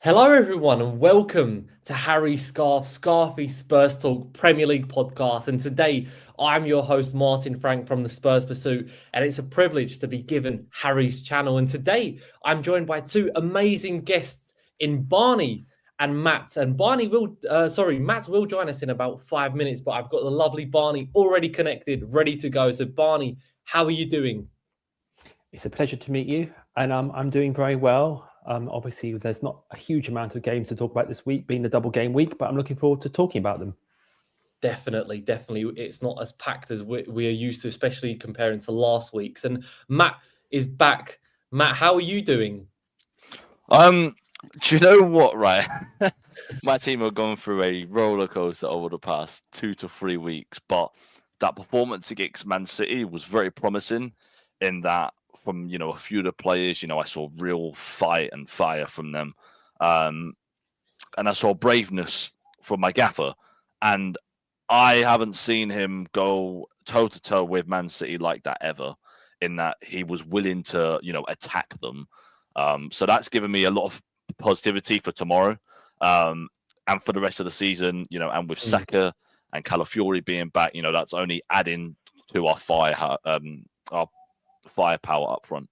Hello, everyone, and welcome to Harry Scarfey Spurs Talk Premier League podcast. And today, I'm your host, Martin Franc from the Spurs Pursuit, and it's a privilege to be given Harry's channel. And today, I'm joined by two amazing guests in Barney and Matt. And Matt will join us in about 5 minutes, but I've got the lovely Barney already connected, ready to go. So, Barney, how are you doing? It's a pleasure to meet you, and I'm doing very well. Obviously, there's not a huge amount of games to talk about this week, being the double game week, but I'm looking forward to talking about them. Definitely. It's not as packed as we are used to, especially comparing to last week's. And Matt is back. Matt, how are you doing? Do you know what, right? My team have gone through a roller coaster over the past 2 to 3 weeks, but that performance against Man City was very promising in that from, a few of the players, I saw real fight and fire from them. And I saw braveness from my gaffer. And I haven't seen him go toe-to-toe with Man City like that ever, in that he was willing to, attack them. So that's given me a lot of positivity for tomorrow and for the rest of the season, and with Saka and Calafiori being back, that's only adding to our firepower up front.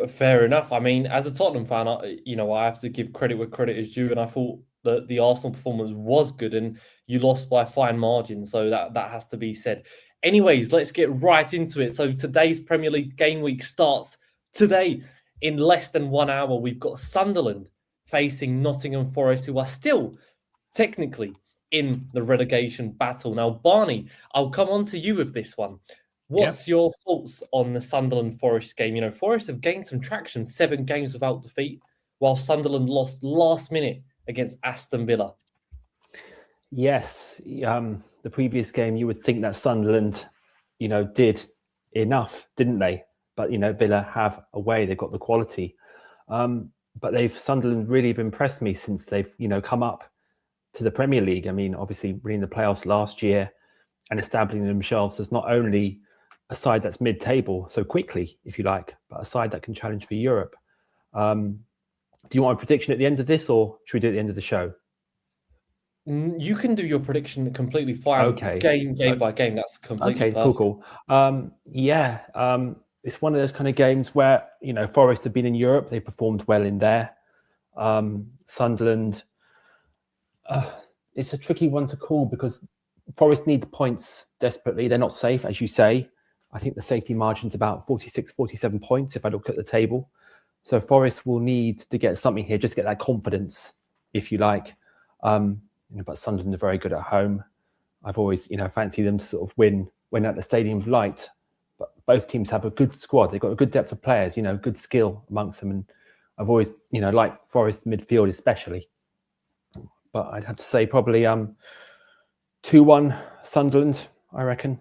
Fair enough. I mean, as a Tottenham fan, I have to give credit where credit is due, and I thought that the Arsenal performance was good, and you lost by a fine margin, so that has to be said. Anyways, let's get right into it. So today's Premier League game week starts today in less than 1 hour. We've got Sunderland facing Nottingham Forest, who are still technically in the relegation battle. Now, Barney, I'll come on to you with this one. What's your thoughts on the Sunderland Forest game? Forest have gained some traction, 7 games without defeat, while Sunderland lost last minute against Aston Villa. Yes, the previous game, you would think that Sunderland, did enough, didn't they? But, Villa have a way, they've got the quality. But Sunderland really have impressed me since they've, come up to the Premier League. I mean, obviously winning the playoffs last year and establishing themselves as not only a side that's mid-table so quickly, if you like, but a side that can challenge for Europe. Do you want a prediction at the end of this, or should we do it at the end of the show? You can do your prediction completely fine. Okay. Game by game. That's completely perfect. Cool. It's one of those kind of games where, Forest have been in Europe. They performed well in there. Sunderland, it's a tricky one to call because Forest need the points desperately. They're not safe, as you say. I think the safety margin's about 46, 47 points if I look at the table. So Forest will need to get something here, just to get that confidence, if you like. But Sunderland are very good at home. I've always, fancied them to sort of win at the Stadium of Light. But both teams have a good squad. They've got a good depth of players, good skill amongst them. And I've always, liked Forest midfield especially. But I'd have to say probably 2-1 Sunderland, I reckon.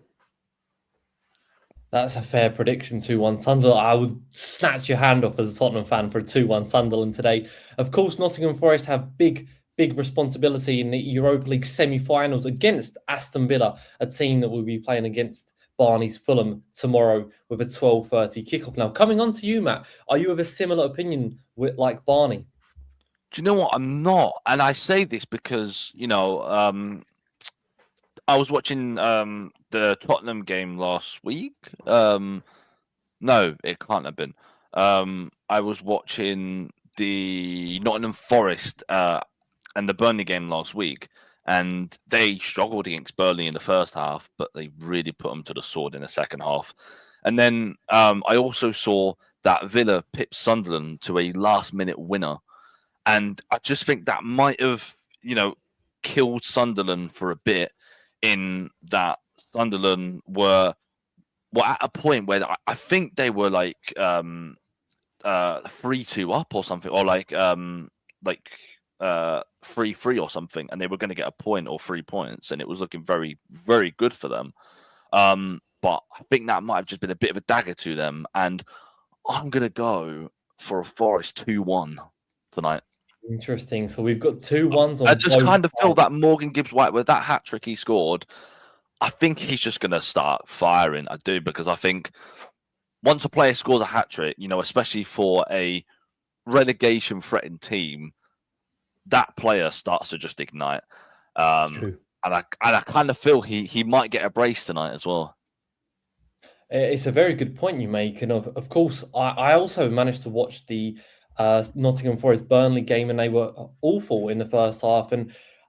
That's a fair prediction, 2-1 Sunderland. I would snatch your hand off as a Tottenham fan for a 2-1 Sunderland today. Of course, Nottingham Forest have big responsibility in the Europa League semi-finals against Aston Villa, a team that will be playing against Barney's Fulham tomorrow with a 12:30 kickoff. Now, coming on to you, Matt, are you of a similar opinion like Barney? Do you know what? I'm not. And I say this because, I was watching the Tottenham game last week. No, it can't have been. I was watching the Nottingham Forest and the Burnley game last week, and they struggled against Burnley in the first half, but they really put them to the sword in the second half. And then I also saw that Villa pipped Sunderland to a last-minute winner, and I just think that might have, killed Sunderland for a bit, in that Sunderland were at a point where I think they were like 3-2 up or something, or like 3-3 or something, and they were going to get a point or 3 points, and it was looking very, very good for them. But I think that might have just been a bit of a dagger to them, and I'm going to go for a Forest 2-1 tonight. Interesting. So we've got 2-1s on. I just kind of feel that Morgan Gibbs-White, with that hat-trick he scored, I think he's just going to start firing. I do, because I think once a player scores a hat-trick, especially for a relegation threatened team, that player starts to just ignite. It's true. And I kind of feel he might get a brace tonight as well. It's a very good point you make, and of course, I also managed to watch the Nottingham Forest Burnley game, and they were awful in the first half,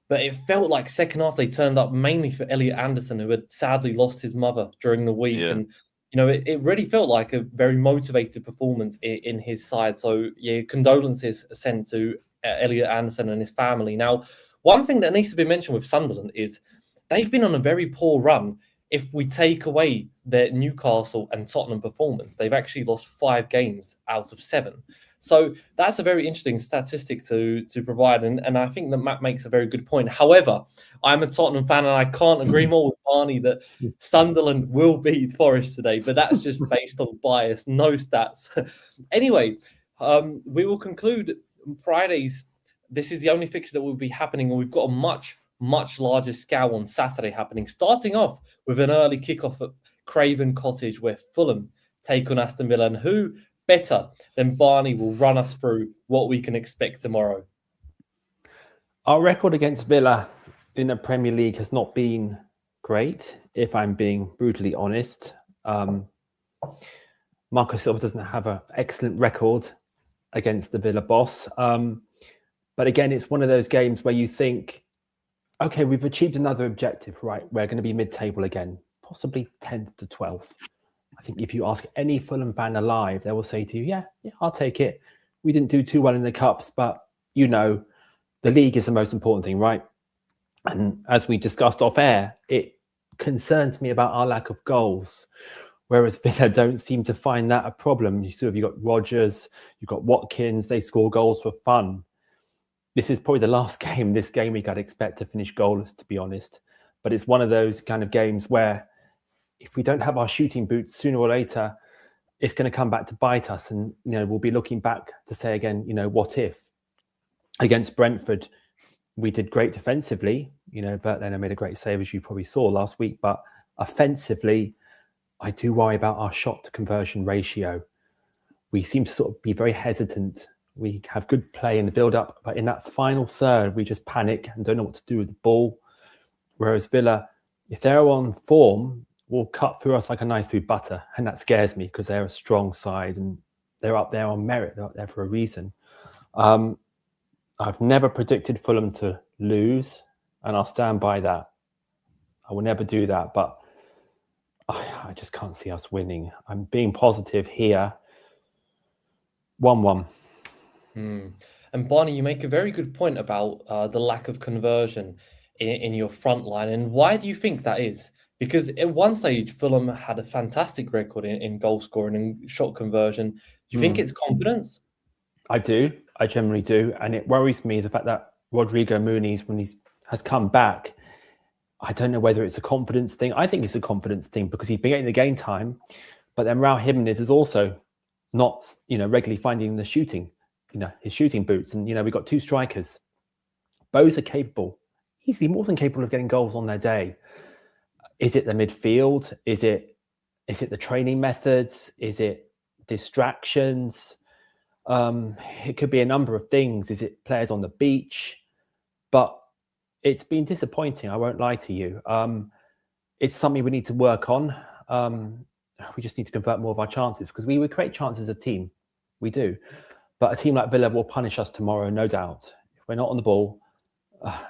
but it felt like second half they turned up mainly for Elliot Anderson, who had sadly lost his mother during the week, and it really felt like a very motivated performance in his side. So yeah, condolences sent to Elliot Anderson and his family. Now, one thing that needs to be mentioned with Sunderland is they've been on a very poor run. If we take away their Newcastle and Tottenham performance, they've actually lost 5 games out of 7. So that's a very interesting statistic to provide. And I think that Matt makes a very good point. However, I'm a Tottenham fan and I can't agree more with Barney that Sunderland will beat Forest today. But that's just based on bias, no stats. Anyway, we will conclude Fridays. This is the only fixture that will be happening. And we've got a much larger scale on Saturday happening, starting off with an early kickoff at Craven Cottage where Fulham take on Aston Villa, and who better than Barney will run us through what we can expect tomorrow. Our record against Villa in the Premier League has not been great, if I'm being brutally honest. Marco Silva doesn't have an excellent record against the Villa boss. But again, it's one of those games where you think, okay, we've achieved another objective, right? We're going to be mid-table again, possibly 10th to 12th. I think if you ask any Fulham fan alive, they will say to you, yeah, I'll take it. We didn't do too well in the Cups, but, the league is the most important thing, right? And as we discussed off air, it concerns me about our lack of goals, whereas Villa don't seem to find that a problem. You've got Rodgers, you've got Watkins, they score goals for fun. This is probably the last game this game week I'd expect to finish goalless, to be honest. But it's one of those kind of games where if we don't have our shooting boots, sooner or later, it's going to come back to bite us. And, we'll be looking back to say again, what if? Against Brentford, we did great defensively, but then I made a great save, as you probably saw last week. But offensively, I do worry about our shot to conversion ratio. We seem to sort of be very hesitant. We have good play in the build-up, but in that final third, we just panic and don't know what to do with the ball. Whereas Villa, if they're on form, will cut through us like a knife through butter. And that scares me because they're a strong side and they're up there on merit. They're up there for a reason. I've never predicted Fulham to lose, and I'll stand by that. I will never do that, but I just can't see us winning. I'm being positive here. 1-1. And Barney, you make a very good point about the lack of conversion in your front line. And why do you think that is? Because at one stage, Fulham had a fantastic record in goal scoring and shot conversion. Do you think it's confidence? I do. I generally do. And it worries me, the fact that Rodrigo Muniz, when he has come back, I don't know whether it's a confidence thing. I think it's a confidence thing because he's been getting the game time. But then Raul Jimenez is also not, regularly finding the shooting, his shooting boots. And, we've got 2 strikers. Both are capable, easily more than capable of getting goals on their day. Is it the midfield? Is it the training methods? Is it distractions? It could be a number of things. Is it players on the beach? But it's been disappointing. I won't lie to you. It's something we need to work on. We just need to convert more of our chances because we create chances as a team. We do. But a team like Villa will punish us tomorrow, no doubt. If we're not on the ball,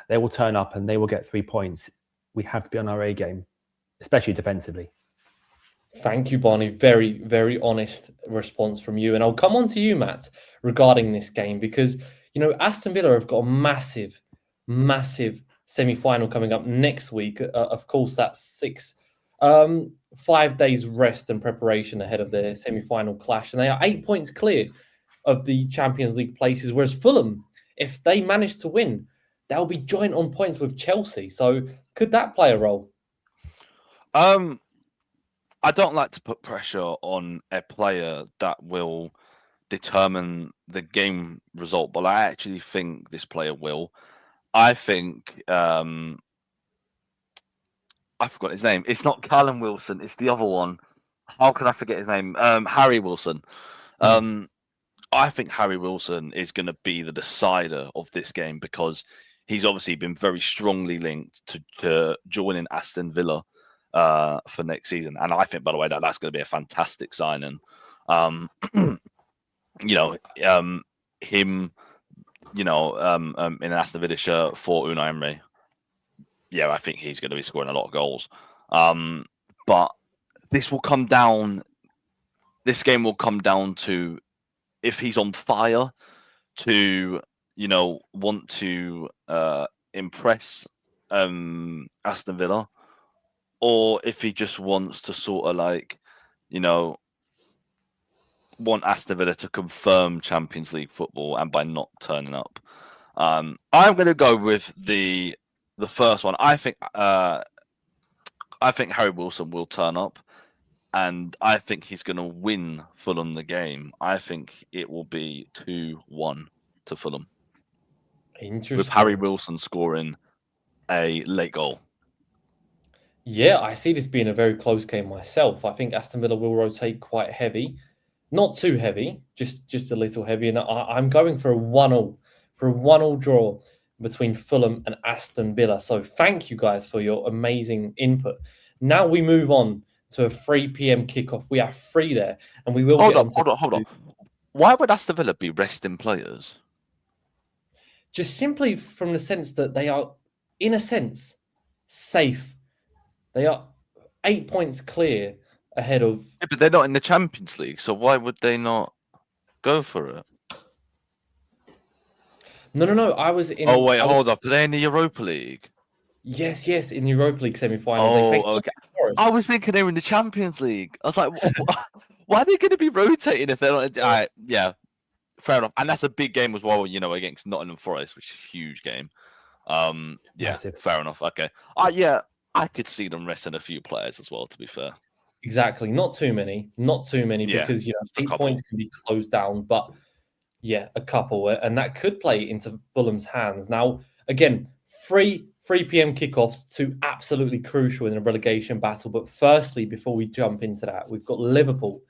they will turn up and they will get 3 points. We have to be on our A game, especially defensively. Thank you, Barney. Very, very honest response from you. And I'll come on to you, Matt, regarding this game because, Aston Villa have got a massive semi-final coming up next week. Of course, that's 5 days rest and preparation ahead of their semi-final clash. And they are 8 points clear of the Champions League places. Whereas Fulham, if they manage to win, they'll be joint on points with Chelsea. So could that play a role? I don't like to put pressure on a player that will determine the game result, but I actually think this player will. I think I forgot his name. It's not Callum Wilson. It's the other one. How can I forget his name? Harry Wilson. I think Harry Wilson is going to be the decider of this game because he's obviously been very strongly linked to joining Aston Villa for next season. And I think, by the way, that's going to be a fantastic signing. Him, in an Aston Villa shirt for Unai Emery. Yeah, I think he's going to be scoring a lot of goals. But this game will come down to if he's on fire to, want to impress Aston Villa, or if he just wants to sort of want Aston Villa to confirm Champions League football and by not turning up. I'm going to go with the first one. I think Harry Wilson will turn up, and I think he's going to win Fulham the game. I think it will be 2-1 to Fulham. Interesting. With Harry Wilson scoring a late goal. Yeah, I see this being a very close game myself. I think Aston Villa will rotate quite heavy. Not too heavy, just a little heavy. And I'm going for a 1-1 draw between Fulham and Aston Villa. So thank you guys for your amazing input. Now we move on to a 3 p.m. kickoff. We are free there, and we will hold on. Why would Aston Villa be resting players? Just simply from the sense that they are, in a sense, safe. They are 8 points clear ahead of. Yeah, but they're not in the Champions League, so why would they not go for it? No. I was in. Oh wait, hold up. Are they in the Europa League? Yes, in the Europa League semi-final. Oh, okay. I was thinking they were in the Champions League. I was like, why are they going to be rotating if they're not? All right, yeah, fair enough. And that's a big game as well, against Nottingham Forest, which is a huge game. Massive. Fair enough. Okay. I could see them resting a few players as well, to be fair. Exactly. Not too many, because 8 points can be closed down, but yeah, a couple, and that could play into Fulham's hands. Now, again, 3 p.m. kickoffs, two absolutely crucial in a relegation battle. But firstly, before we jump into that, we've got Liverpool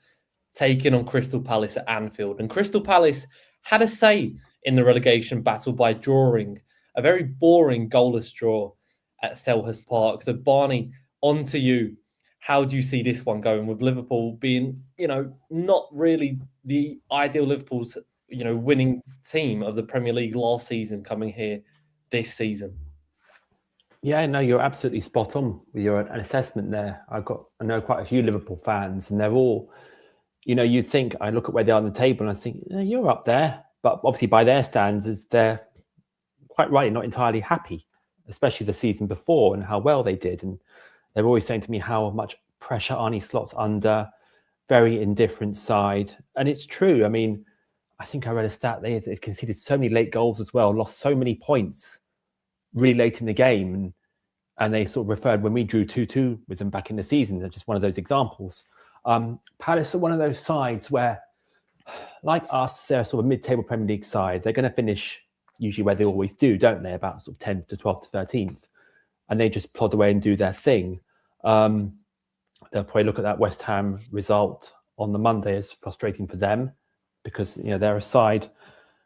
taking on Crystal Palace at Anfield, and Crystal Palace had a say in the relegation battle by drawing a very boring goalless draw at Selhurst Park. So, Barney, on to you. How do you see this one going with Liverpool being, not really the ideal Liverpool's, winning team of the Premier League last season coming here this season? Yeah, no, you're absolutely spot on with your assessment there. I know quite a few Liverpool fans, and they're all, you'd think, I look at where they are on the table and I think, you're up there. But obviously by their standards, they're quite rightly not entirely happy, especially the season before and how well they did. And they're always saying to me how much pressure Arne Slot's under, very indifferent side. And it's true. I mean, I think I read a stat, they've conceded so many late goals as well, lost so many points really late in the game. And they sort of referred when we drew 2-2 with them back in the season. They're just one of those examples. Palace are one of those sides where, like us, they're sort of mid-table Premier League side. They're going to finish usually where they always do, don't they? About sort of 10th to 12th to 13th. And they just plod away and do their thing. They'll probably look at that West Ham result on the Monday as frustrating for them because, they're a side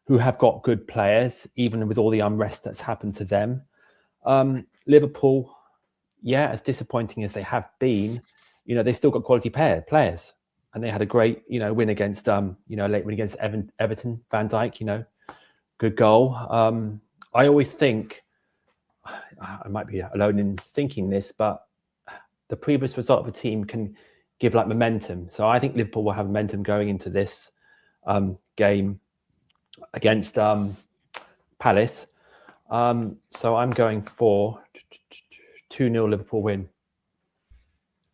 who have got good players, even with all the unrest that's happened to them. Liverpool, as disappointing as they have been, they still got quality players. And they had a great, win against, late win against Everton, Van Dijk, good goal. I always think, I might be alone in thinking this, but the previous result of a team can give momentum. So I think Liverpool will have momentum going into this game against Palace. So I'm going for 2-0 Liverpool win.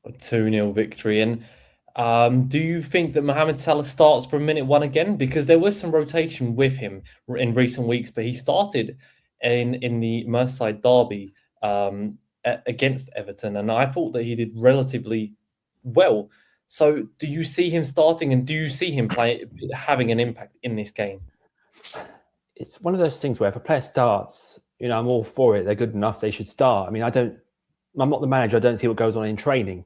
A 2-0 victory. And do you think that Mohamed Salah starts from minute one again? Because there was some rotation with him in recent weeks, but he started in the Merseyside derby against Everton, and I thought that he did relatively well. So do you see him starting, and do you see him having an impact in this game? It's one of those things where if a player starts, I'm all for it. They're good enough. They should start. I mean, I'm not the manager. I don't see what goes on in training.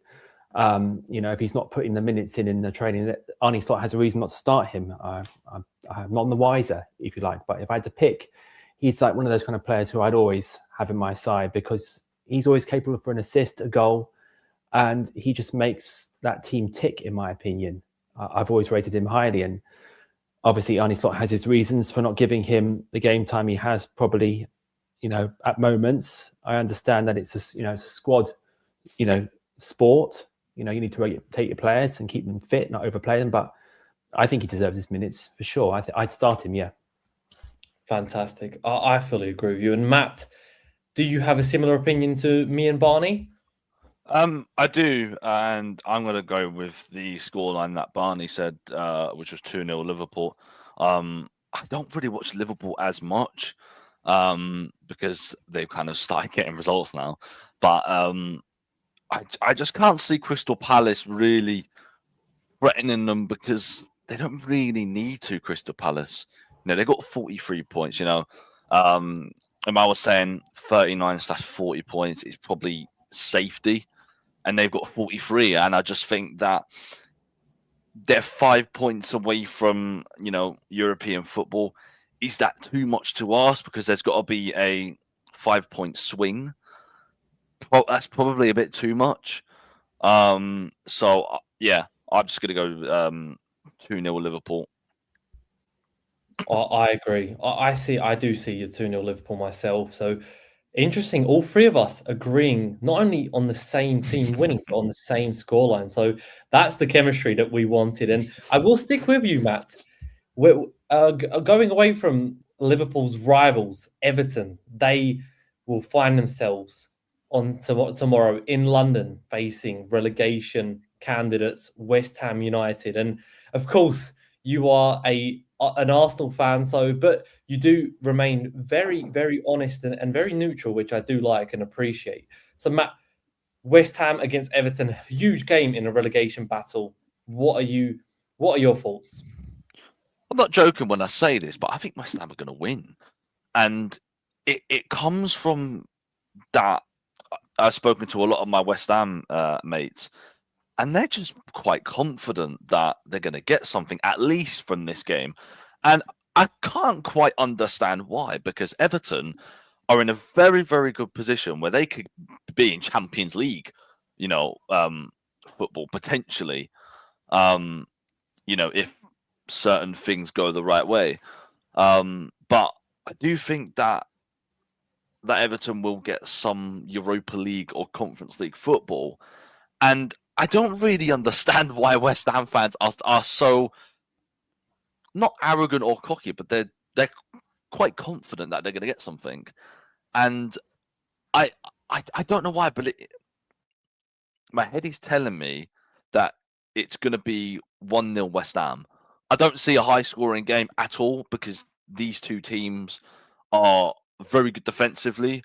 If he's not putting the minutes in the training, Arne Slot has a reason not to start him. I'm none the wiser, if you like. But if I had to pick, he's like one of those kind of players who I'd always have in my side because he's always capable for an assist, a goal, and he just makes that team tick, in my opinion. I've always rated him highly, and obviously Arne Slot has his reasons for not giving him the game time he has probably, at moments. I understand that it's a squad, sport. You need to rotate your players and keep them fit, not overplay them. But I think he deserves his minutes for sure. I'd start him, yeah. Fantastic. I fully agree with you. And Matt, do you have a similar opinion to me and Barney? I do, and I'm going to go with the scoreline that Barney said, which was 2-0 Liverpool. I don't really watch Liverpool as much because they've kind of started getting results now. But I just can't see Crystal Palace really threatening them because they don't really need to, Crystal Palace. They got 43 points, and I was saying 39/40 points is probably safety. And they've got 43, and I just think that they're 5 points away from, European football. Is that too much to ask? Because there's got to be a 5-point swing. That's probably a bit too much. So, yeah, I'm just going to go 2-0 Liverpool. I agree. I do see a 2-0 Liverpool myself. So, interesting, all three of us agreeing not only on the same team winning, but on the same scoreline. So that's the chemistry that we wanted. And I will stick with you, Matt. We're going away from Liverpool's rivals, Everton. They will find themselves on tomorrow in London facing relegation candidates, West Ham United. And of course, you are an Arsenal fan, but you do remain very, very honest and very neutral, which I do like and appreciate. So, Matt, West Ham against Everton, huge game in a relegation battle. What are your thoughts? I'm not joking when I say this, but I think West Ham are going to win, and it comes from that. I've spoken to a lot of my West Ham mates, and they're just quite confident that they're going to get something, at least from this game. And I can't quite understand why, because Everton are in a very, very good position where they could be in Champions League, football, potentially, if certain things go the right way. But I do think that Everton will get some Europa League or Conference League football. And I don't really understand why West Ham fans are so not arrogant or cocky, but they're quite confident that they're going to get something. And I don't know why, but my head is telling me that it's going to be 1-0 West Ham. I don't see a high-scoring game at all because these two teams are very good defensively,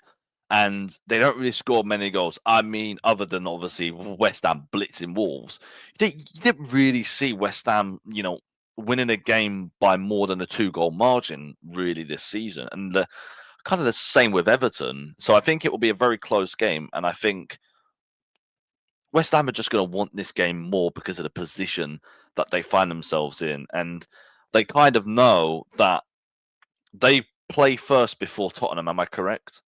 and they don't really score many goals. I mean, other than obviously West Ham blitzing Wolves, you didn't really see West Ham, winning a game by more than a 2-goal margin really this season. And kind of the same with Everton. So I think it will be a very close game, and I think West Ham are just going to want this game more because of the position that they find themselves in, and they kind of know that they play first before Tottenham. Am I correct?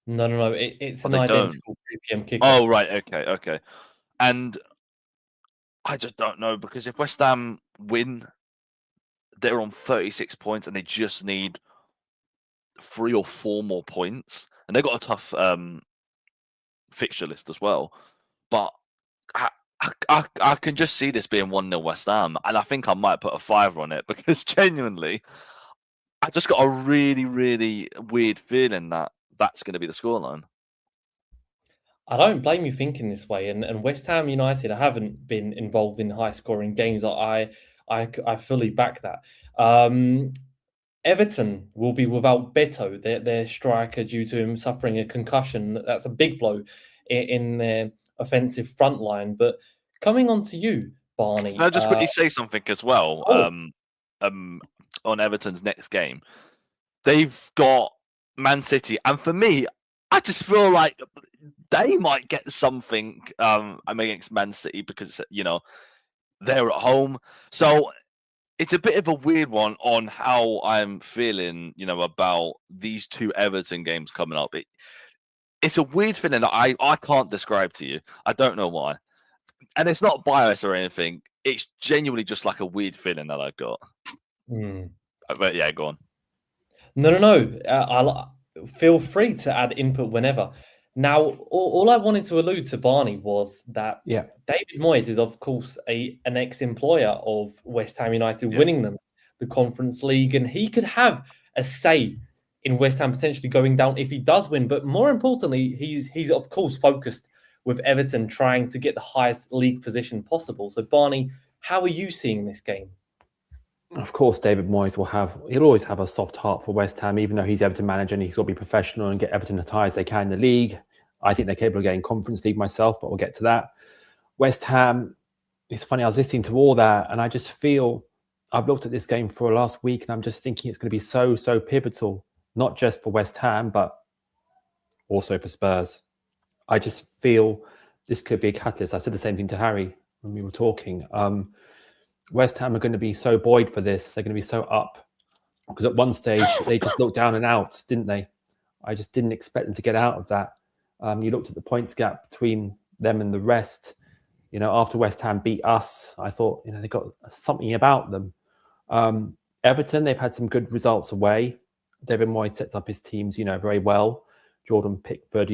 No. It's an identical 3 p.m. kickoff. Oh, right. Okay. And I just don't know, because if West Ham win, they're on 36 points and they just need 3 or 4 more points. And they've got a tough fixture list as well. But I can just see this being 1-0 West Ham. And I think I might put a 5 on it, because genuinely, I just got a really, really weird feeling that that's going to be the scoreline. I don't blame you thinking this way. And West Ham United, I haven't been involved in high-scoring games. I fully back that. Everton will be without Beto, their striker, due to him suffering a concussion. That's a big blow in their offensive front line. But coming on to you, Barney. Can I just quickly say something as well? On Everton's next game, they've got Man City, and for me, I just feel like they might get something against Man City because they're at home. So it's a bit of a weird one on how I'm feeling, about these two Everton games coming up. It's a weird feeling that I can't describe to you. I don't know why. And it's not bias or anything. It's genuinely just like a weird feeling that I've got. But yeah, go on. No. Feel free to add input whenever. Now, all I wanted to allude to, Barney, was that David Moyes is, of course, an ex-employer of West Ham United, winning them the Conference League, and he could have a say in West Ham potentially going down if he does win. But more importantly, he's of course focused with Everton trying to get the highest league position possible. So, Barney, how are you seeing this game? Of course, David Moyes he'll always have a soft heart for West Ham, even though he's Everton manager and he's got to be professional and get Everton as high as they can in the league. I think they're capable of getting Conference League myself, but we'll get to that. West Ham, it's funny, I was listening to all that and I just feel, I've looked at this game for last week and I'm just thinking it's going to be so pivotal, not just for West Ham, but also for Spurs. I just feel this could be a catalyst. I said the same thing to Harry when we were talking. West Ham are going to be so buoyed for this. They're going to be so up. Because at one stage, they just looked down and out, didn't they? I just didn't expect them to get out of that. You looked at the points gap between them and the rest. After West Ham beat us, I thought, they got something about them. Everton, they've had some good results away. David Moyes sets up his teams, very well. Jordan Pickford,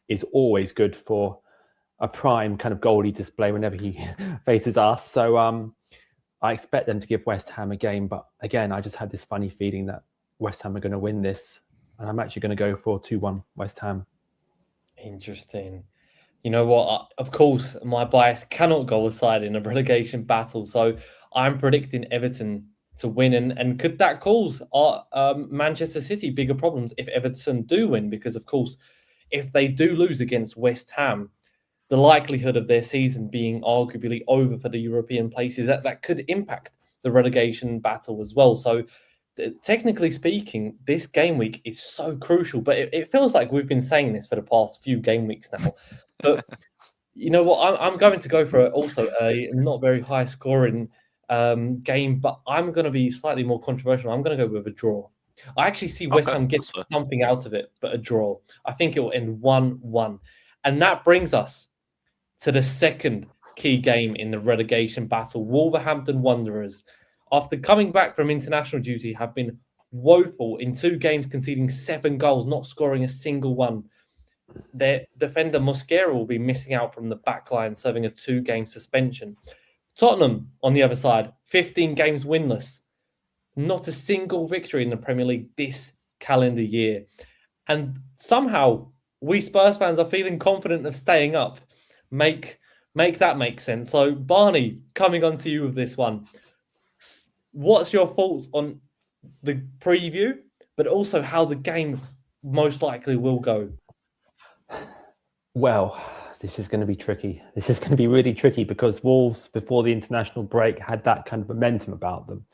is always good for a prime kind of goalie display whenever he faces us. So I expect them to give West Ham a game. But again, I just had this funny feeling that West Ham are going to win this. And I'm actually going to go for 2-1 West Ham. Interesting. You know what? Of course, my bias cannot go aside in a relegation battle. So I'm predicting Everton to win. And could that cause Manchester City bigger problems if Everton do win? Because, of course, if they do lose against West Ham, the likelihood of their season being arguably over for the European places, that could impact the relegation battle as well. So technically speaking, this game week is so crucial, but it feels like we've been saying this for the past few game weeks now. But you know what? I'm going to go for also a not very high scoring game, but I'm going to be slightly more controversial. I'm going to go with a draw. I actually see West Ham get something out of it, but a draw. I think it will end 1-1. And that brings us to the second key game in the relegation battle. Wolverhampton Wanderers, after coming back from international duty, have been woeful in 2 games, conceding 7 goals, not scoring a single one. Their defender Mosquera will be missing out from the back line, serving a 2-game suspension. Tottenham, on the other side, 15 games winless. Not a single victory in the Premier League this calendar year. And somehow, we Spurs fans are feeling confident of staying up. Make that make sense. So, Barney, coming on to you with this one. What's your thoughts on the preview, but also how the game most likely will go? Well, this is going to be tricky. This is going to be really tricky because Wolves, before the international break, had that kind of momentum about them.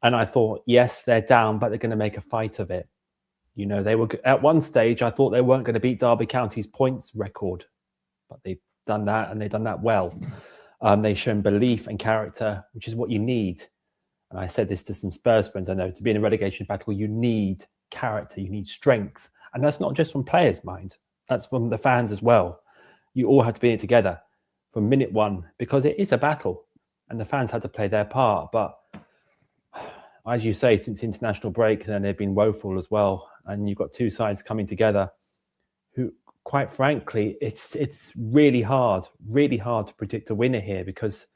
And I thought, yes, they're down, but they're going to make a fight of it. They were at one stage, I thought they weren't going to beat Derby County's points record, but they've done that and they've done that well. They've shown belief and character, which is what you need. And I said this to some Spurs friends I know, to be in a relegation battle, you need character, you need strength. And that's not just from players' mind, that's from the fans as well. You all have to be in it together from minute one because it is a battle and the fans had to play their part. But as you say, since international break, then they've been woeful as well. And you've got 2 sides coming together who, quite frankly, it's really hard to predict a winner here because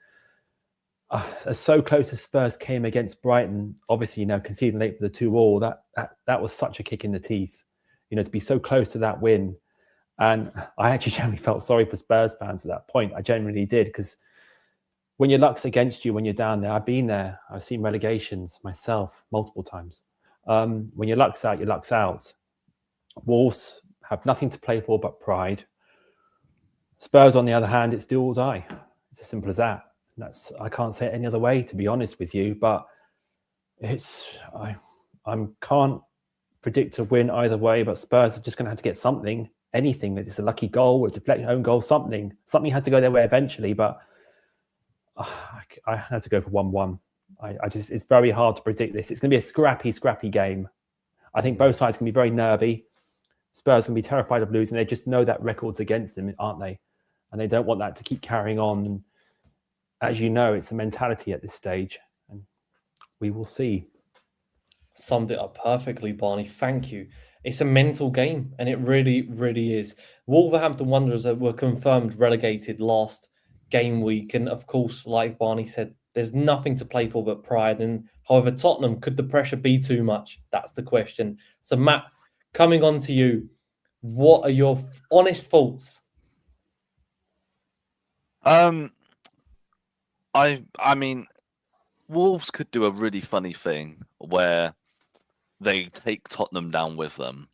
as so close as Spurs came against Brighton, obviously, conceding late for the 2-2, that was such a kick in the teeth, to be so close to that win. And I actually generally felt sorry for Spurs fans at that point. I genuinely did, because when your luck's against you, when you're down there, I've been there. I've seen relegations myself multiple times. When your luck's out, your luck's out. Wolves have nothing to play for but pride. Spurs, on the other hand, it's do or die. It's as simple as that. I can't say it any other way, to be honest with you. But I can't predict a win either way. But Spurs are just going to have to get something, anything. It's a lucky goal or a deflected own goal, something. Something has to go their way eventually. But I had to go for 1-1. It's very hard to predict this. It's going to be a scrappy game. I think both sides can be very nervy. Spurs can be terrified of losing. They just know that record's against them, aren't they? And they don't want that to keep carrying on. And as you know, it's a mentality at this stage, and we will see. Summed it up perfectly, Barney. Thank you. It's a mental game, and it really, really is. Wolverhampton Wanderers were confirmed relegated last game week, and of course, like Barney said, there's nothing to play for but pride. And however, Tottenham, could the pressure be too much? That's the question. So, Matt, coming on to you, what are your honest thoughts? I mean, Wolves could do a really funny thing where they take Tottenham down with them,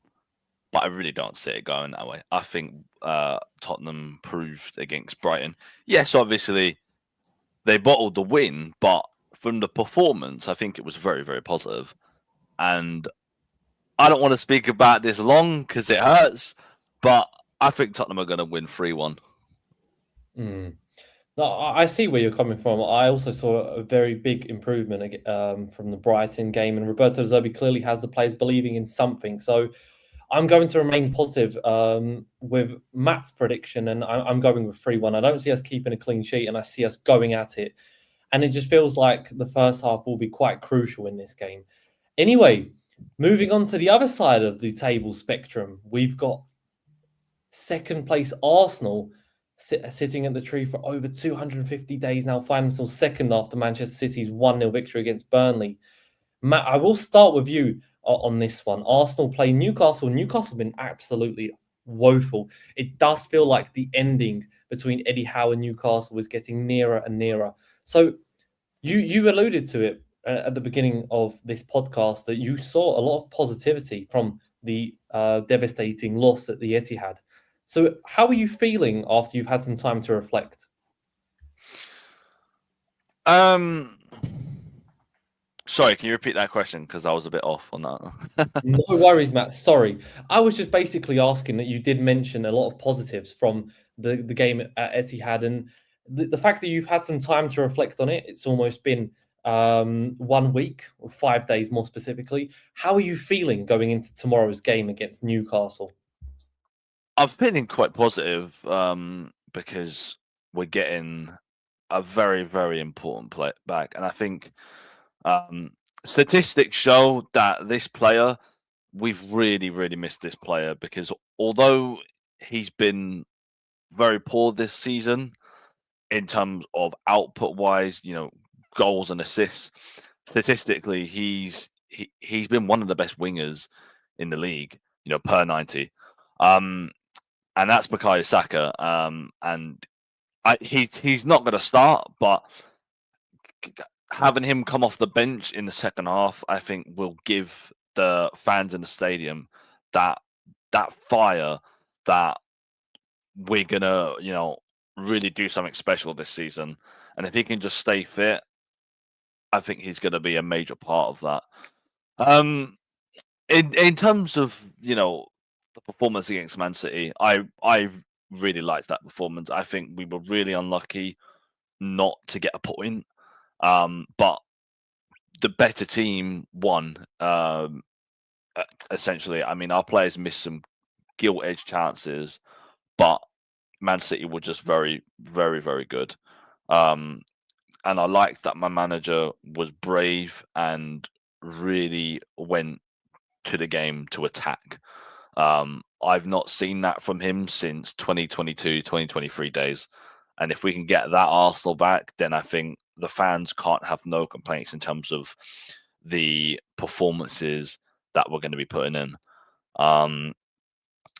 but I really don't see it going that way. I think Tottenham proved against Brighton. Yes, obviously they bottled the win, but from the performance, I think it was very, very positive. And I don't want to speak about this long because it hurts, but I think Tottenham are going to win 3-1. No, I see where you're coming from. I also saw a very big improvement from the Brighton game, and Roberto De Zerbi clearly has the players believing in something. So I'm going to remain positive with Matt's prediction, and I'm going with 3-1. I don't see us keeping a clean sheet, and I see us going at it. And it just feels like the first half will be quite crucial in this game. Anyway, moving on to the other side of the table spectrum, we've got second place Arsenal sitting at the tree for over 250 days now, find themselves second after Manchester City's 1-0 victory against Burnley. Matt, I will start with you on this one. Arsenal play Newcastle. Newcastle have been absolutely woeful. It does feel like the ending between Eddie Howe and Newcastle is getting nearer and nearer. So you alluded to it at the beginning of this podcast that you saw a lot of positivity from the devastating loss at the Etihad. So how are you feeling after you've had some time to reflect? Sorry, can you repeat that question? Because I was a bit off on that. No worries, Matt. Sorry. I was just basically asking that you did mention a lot of positives from the game at Etihad, and the fact that you've had some time to reflect on it. It's almost been 1 week, or 5 days more specifically. How are you feeling going into tomorrow's game against Newcastle? I'm feeling quite positive because we're getting a very, very important play back. And I think statistics show that this player, we've really, really missed this player because although he's been very poor this season in terms of output-wise, goals and assists, statistically, he's been one of the best wingers in the league, per 90. And that's Bukayo Saka. And he's not going to start, but having him come off the bench in the second half, I think will give the fans in the stadium that fire that we're gonna, really do something special this season. And if he can just stay fit, I think he's going to be a major part of that. In terms of the performance against Man City, I really liked that performance. I think we were really unlucky not to get a point, but the better team won. Essentially, I mean, our players missed some gilt-edged chances, but Man City were just very, very, very good. And I liked that my manager was brave and really went to the game to attack. I've not seen that from him since 2022, 2023 days. And if we can get that Arsenal back, then I think the fans can't have no complaints in terms of the performances that we're going to be putting in.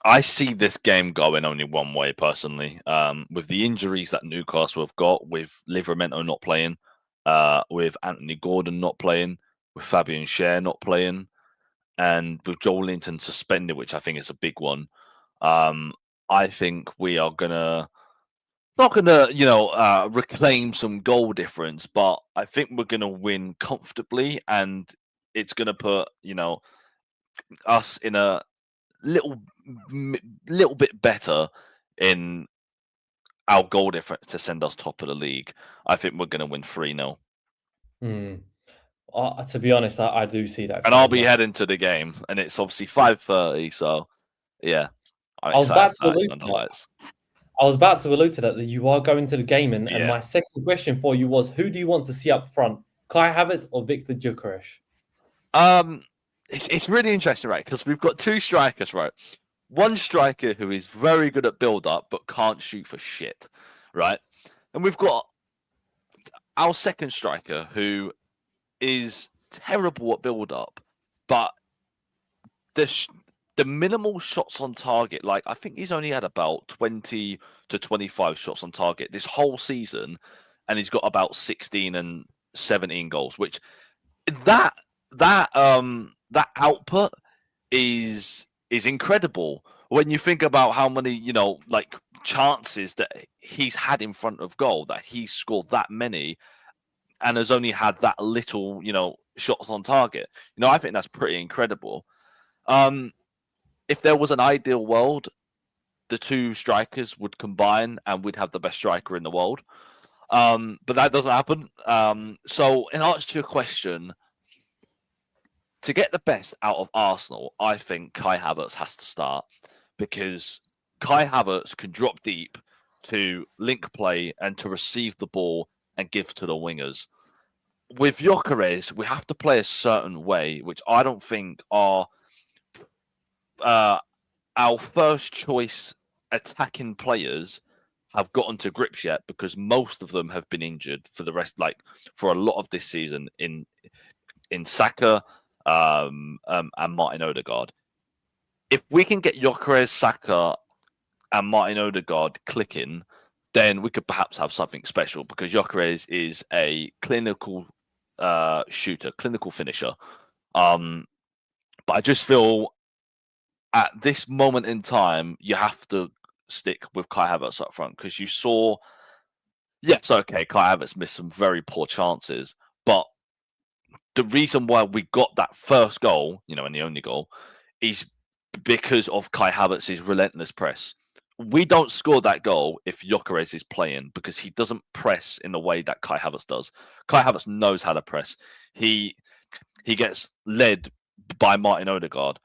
I see this game going only one way, personally. With the injuries that Newcastle have got, with Livramento not playing, with Anthony Gordon not playing, with Fabian Schär not playing, and with Joel Linton suspended, which I think is a big one. I think we are not gonna reclaim some goal difference, but I think we're gonna win comfortably, and it's gonna put us in a little bit better in our goal difference to send us top of the league. I think we're gonna win 3-0. To be honest, I do see that. And I'll coming, be heading to the game, and it's obviously 5:30. So, yeah, I'm I was about excited to for that allude on the to that. lights. I was about to allude to that you are going to the game, and Yeah. my second question for you was, who do you want to see up front, Kai Havertz or Victor Gyökeres? It's really interesting, right? Because we've got two strikers, right? One striker who is very good at build-up but can't shoot for shit, right? And we've got our second striker who is terrible at build-up, but the minimal shots on target, like I think he's only had about 20 to 25 shots on target this whole season, and he's got about 16 and 17 goals, which that output is incredible when you think about how many like chances that he's had in front of goal, that he's scored that many and has only had that little shots on target. I think that's pretty incredible. If there was an ideal world, the two strikers would combine and we'd have the best striker in the world, but that doesn't happen. So in answer to your question, to get the best out of Arsenal, I think Kai Havertz has to start, because Kai Havertz can drop deep to link play and to receive the ball and give to the wingers. With Gyökeres, we have to play a certain way, which I don't think are our first choice attacking players have gotten to grips yet, because most of them have been injured for the rest, like for a lot of this season in Saka and Martin Odegaard. If we can get Gyökeres, Saka, and Martin Odegaard clicking, then we could perhaps have something special, because Gyökeres is a clinical shooter, clinical finisher. But I just feel at this moment in time, you have to stick with Kai Havertz up front, because you saw, yes, okay, Kai Havertz missed some very poor chances, but the reason why we got that first goal, and the only goal, is because of Kai Havertz's relentless press. We don't score that goal if Gyökeres is playing, because he doesn't press in the way that Kai Havertz does. Kai Havertz knows how to press. He gets led by Martin Odegaard.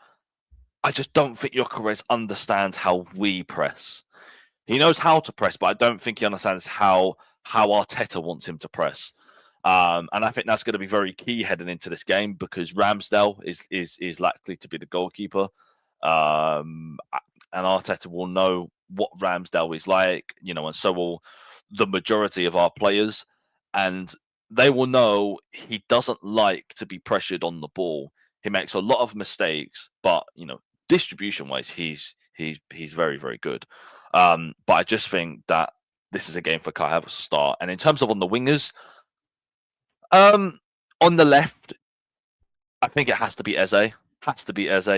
I just don't think Gyökeres understands how we press. He knows how to press, but I don't think he understands how Arteta wants him to press. And I think that's going to be very key heading into this game, because Ramsdale is likely to be the goalkeeper. And Arteta will know what Ramsdale is like, and so will the majority of our players. And they will know he doesn't like to be pressured on the ball. He makes a lot of mistakes, but, distribution-wise, he's very, very good. But I just think that this is a game for Kai Havertz to start. And in terms of on the wingers, on the left, I think it has to be Eze.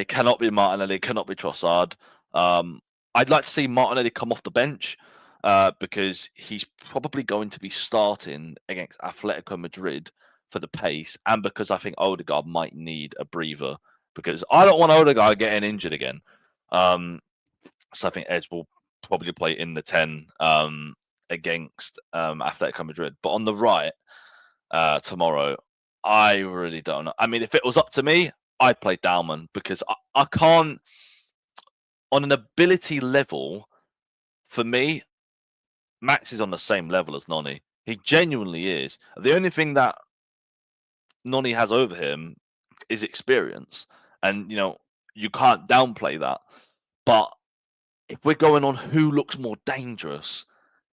Cannot be Martinelli. Cannot be Trossard. I'd like to see Martinelli come off the bench because he's probably going to be starting against Atletico Madrid for the pace, and because I think Odegaard might need a breather, because I don't want Odegaard getting injured again. So I think Eze will probably play in the 10 against Atletico Madrid. But on the right tomorrow, I really don't know. I mean, if it was up to me, I'd play Dalman, because I can't, on an ability level, for me, Max is on the same level as Noni. He genuinely is. The only thing that Noni has over him is experience. And, you can't downplay that. But if we're going on who looks more dangerous,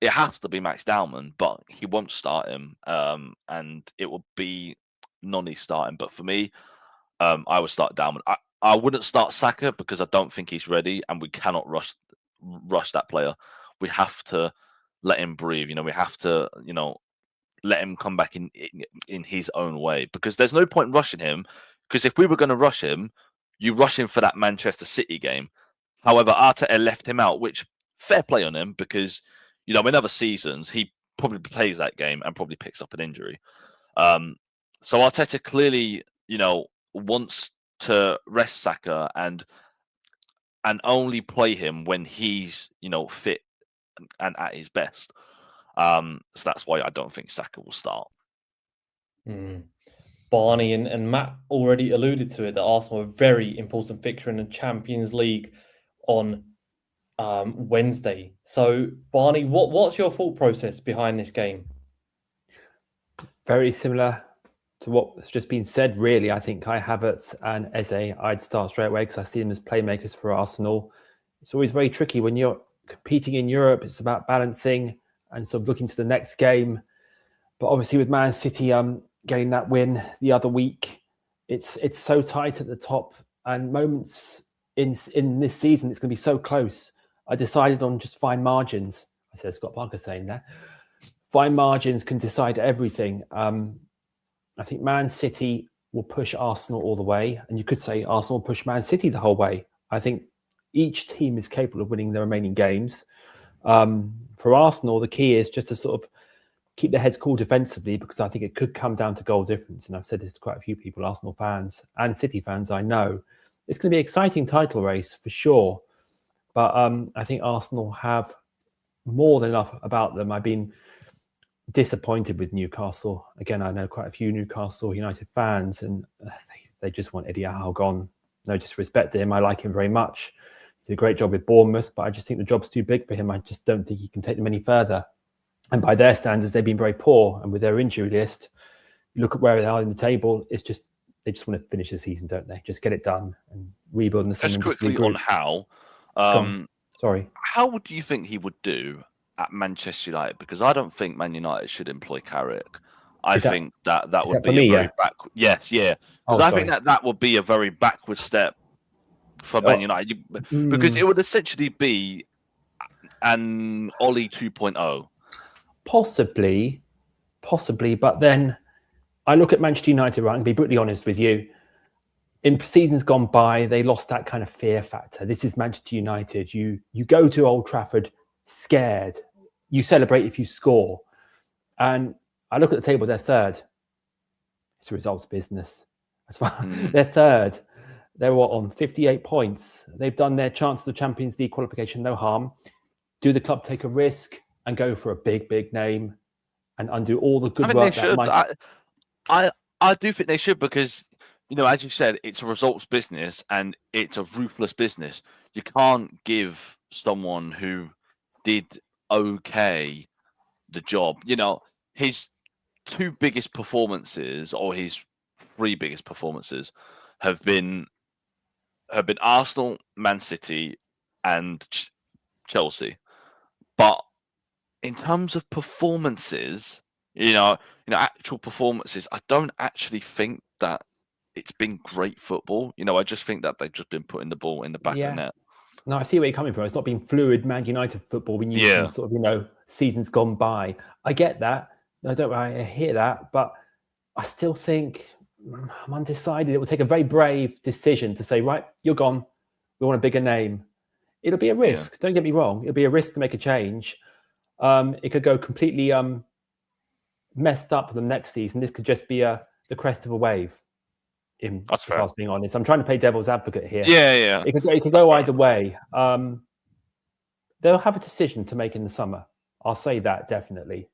it has to be Max Dalman, but he won't start him. And it will be Noni starting. But for me, I would start Dalman. I wouldn't start Saka, because I don't think he's ready, and we cannot rush that player. We have to let him breathe. We have to, let him come back in his own way, because there's no point rushing him. Because if we were going to rush him, you rush him for that Manchester City game. However, Arteta left him out, which fair play on him, because in other seasons he probably plays that game and probably picks up an injury. So Arteta clearly, wants to rest Saka and only play him when he's fit and at his best. So that's why I don't think Saka will start. Barney and Matt already alluded to it, that Arsenal are a very important fixture in the Champions League on Wednesday. So, Barney, what's your thought process behind this game? Very similar to what's just been said, really. I think Kai Havertz and Eze, I'd start straight away because I see them as playmakers for Arsenal. It's always very tricky when you're competing in Europe. It's about balancing and sort of looking to the next game. But obviously with Man City getting that win the other week, it's so tight at the top, and moments in this season, it's going to be so close. I decided on just fine margins. I said Scott Parker saying that. Fine margins can decide everything. I think Man City will push Arsenal all the way, and you could say Arsenal will push Man City the whole way. I think each team is capable of winning their remaining games. For Arsenal, the key is just to sort of keep their heads cool defensively, because I think it could come down to goal difference. And I've said this to quite a few people, Arsenal fans and City fans, I know. It's going to be an exciting title race for sure. But I think Arsenal have more than enough about them. I've been disappointed with Newcastle. Again, I know quite a few Newcastle United fans, and they just want Eddie Howe gone. No disrespect to him. I like him very much. He did a great job with Bournemouth, but I just think the job's too big for him. I just don't think he can take them any further. And by their standards, they've been very poor. And with their injury list, you look at where they are in the table, it's just, they just want to finish the season, don't they? Just get it done and rebuild in the same. Just quickly on Howe. Sorry. How do you think he would do at Manchester United? Because I don't think Man United should employ Carrick. I think that would be a very backward. Yes, yeah. I think that would be a very backward step for Man United, because it would essentially be an Ollie 2.0. Possibly, but then I look at Manchester United, right, and be brutally honest with you. In seasons gone by, they lost that kind of fear factor. This is Manchester United. You go to Old Trafford scared. You celebrate if you score. And I look at the table, they're third. It's a results business. They're third. They're on 58 points. They've done their chance of the Champions League qualification, no harm. Do the club take a risk and go for a big name and undo all the good work? They should. I do think they should, because, you know, as you said, it's a results business and it's a ruthless business. You can't give someone who did okay the job. You know, his two biggest performances, or his three biggest performances, have been Arsenal, Man City, and Chelsea. But in terms of performances, you know, actual performances, I don't actually think that it's been great football. You know, I just think that they've just been putting the ball in the back of the net. No, I see where you're coming from. It's not been fluid Man United football when you sort of, you know, seasons gone by. I get that. I hear that, but I still think I'm undecided. It will take a very brave decision to say, right, you're gone. We want a bigger name. It'll be a risk. Don't get me wrong. It'll be a risk to make a change. It could go completely messed up for them next season. This could just be the crest of a wave. That's fair. If I was being honest, I'm trying to play devil's advocate here. Yeah. It could go either way. They'll have a decision to make in the summer. I'll say that definitely.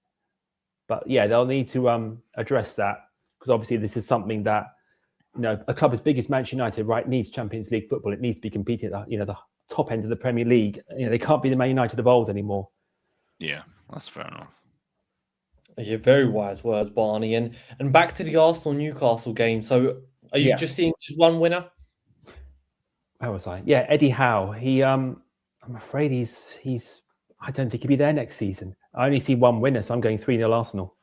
But yeah, they'll need to address that, because obviously this is something that, you know, a club as big as Manchester United, right, needs Champions League football. It needs to be competing at the top end of the Premier League. You know, they can't be the Man United of old anymore. Yeah, that's fair enough. Yeah, very wise words, Barney. And back to the Arsenal-Newcastle game. So are you just seeing just one winner? Where was I? Yeah, Eddie Howe. I'm afraid he's. I don't think he'll be there next season. I only see one winner, so I'm going 3-0 Arsenal.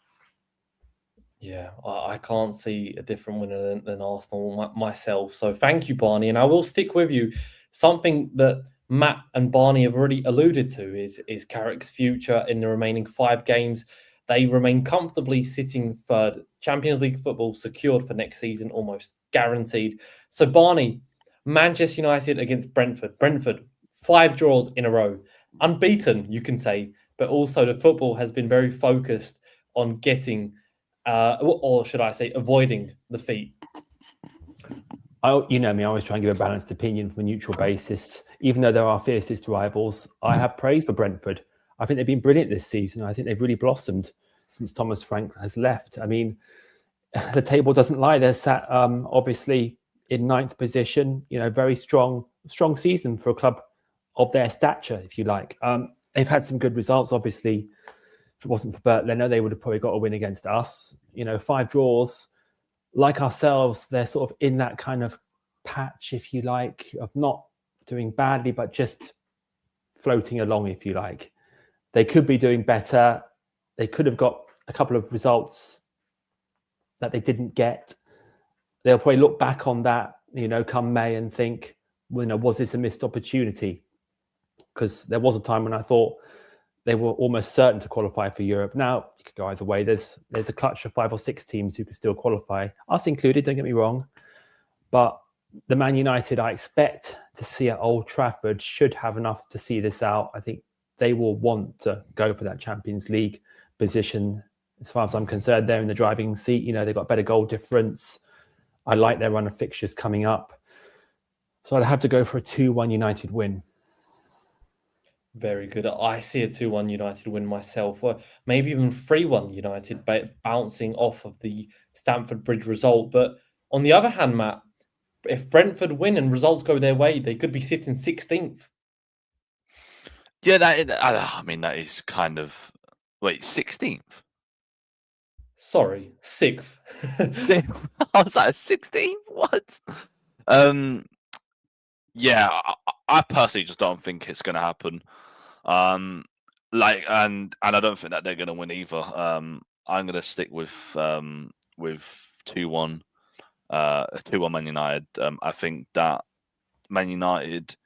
Yeah, I can't see a different winner than Arsenal myself. So thank you, Barney. And I will stick with you. Something that Matt and Barney have already alluded to is Carrick's future in the remaining 5 games. They remain comfortably sitting third. Champions League football secured for next season, almost guaranteed. So Barney, Manchester United against Brentford. Brentford, 5 draws in a row. Unbeaten, you can say, but also the football has been very focused on getting, or should I say, avoiding defeat. You know me, I always try and give a balanced opinion from a neutral basis. Even though there are fiercest rivals, I have praise for Brentford. I think they've been brilliant this season. I think they've really blossomed since Thomas Frank has left. I mean, the table doesn't lie. They're sat obviously in 9th position. Very strong season for a club of their stature, if you like. They've had some good results. Obviously, if it wasn't for Bert Leno, they would have probably got a win against us. 5 draws. Like ourselves, they're sort of in that kind of patch, if you like, of not doing badly, but just floating along, if you like. They could be doing better. They could have got a couple of results that they didn't get. They'll probably look back on that, come May and think, was this a missed opportunity? Because there was a time when I thought they were almost certain to qualify for Europe. Now, it could go either way. There's a clutch of 5 or 6 teams who could still qualify, us included, don't get me wrong. But the Man United I expect to see at Old Trafford should have enough to see this out. I think they will want to go for that Champions League position. As far as I'm concerned, they're in the driving seat. They've got better goal difference. I like their run of fixtures coming up. So I'd have to go for a 2-1 United win. Very good. I see a 2-1 United win myself, or maybe even 3-1 United, bouncing off of the Stamford Bridge result. But on the other hand, Matt, if Brentford win and results go their way, they could be sitting 16th. Yeah, that is kind of... Wait, 16th? Sorry, 6th. I was like, 16th? What? Yeah, I personally just don't think it's going to happen. And I don't think that they're going to win either. I'm going to stick with 2-1, 2-1 Man United. I think that Man United,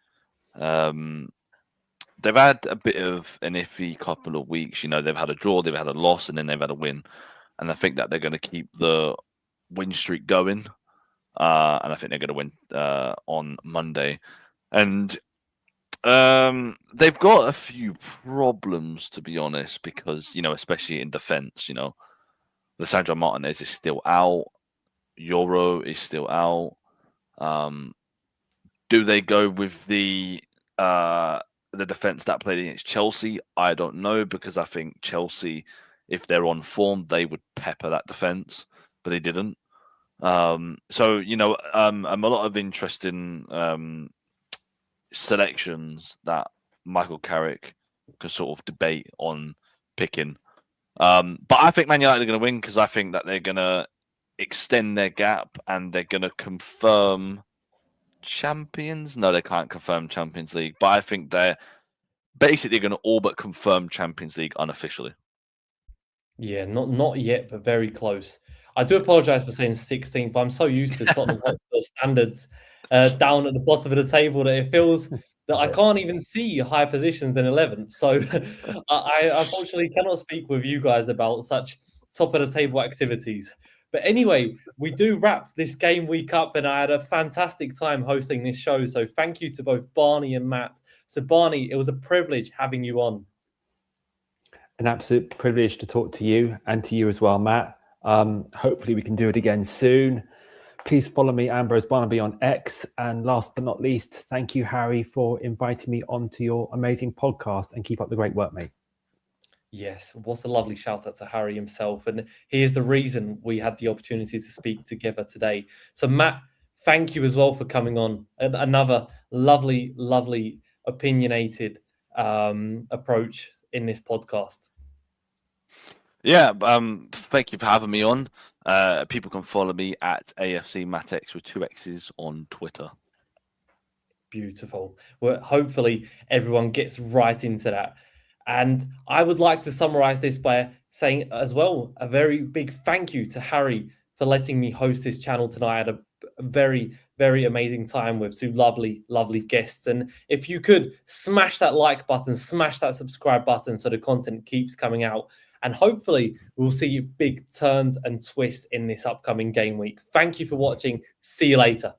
they've had a bit of an iffy couple of weeks. They've had a draw, they've had a loss, and then they've had a win. And I think that they're going to keep the win streak going. And I think they're going to win on Monday. And they've got a few problems, to be honest, because, especially in defence, Lisandro Martinez is still out. Euro is still out. Do they go with the defence that played against Chelsea? I don't know, because I think Chelsea, if they're on form, they would pepper that defence, but they didn't. So, a lot of interesting selections that Michael Carrick can sort of debate on picking. But I think Man United are going to win, because I think that they're going to extend their gap and they're going to confirm champions. No, they can't confirm Champions League, but I think they're basically going to all but confirm Champions League unofficially. Yeah, not yet, but very close. I do apologise for saying 16th. I'm so used to Tottenham Hotspur standards down at the bottom of the table that it feels that I can't even see higher positions than 11th. So I unfortunately cannot speak with you guys about such top of the table activities. But anyway, we do wrap this game week up, and I had a fantastic time hosting this show. So thank you to both Barney and Matt. So Barney, it was a privilege having you on. An absolute privilege to talk to you, and to you as well, Matt. Hopefully we can do it again soon. Please follow me, Ambrose Barnaby, on X. And last but not least, thank you, Harry, for inviting me onto your amazing podcast, and keep up the great work, mate. Yes, what's a lovely shout out to Harry himself. And he is the reason we had the opportunity to speak together today. So Matt, thank you as well for coming on. Another lovely, lovely opinionated approach in this podcast. Yeah, thank you for having me on. People can follow me at AFC Matex with 2 X's on Twitter. Beautiful. Well, hopefully everyone gets right into that. And I would like to summarize this by saying as well, a very big thank you to Harry for letting me host this channel tonight. I had a very, very amazing time with 2 lovely, lovely guests. And if you could smash that like button, smash that subscribe button so the content keeps coming out. And hopefully we'll see big turns and twists in this upcoming game week. Thank you for watching. See you later.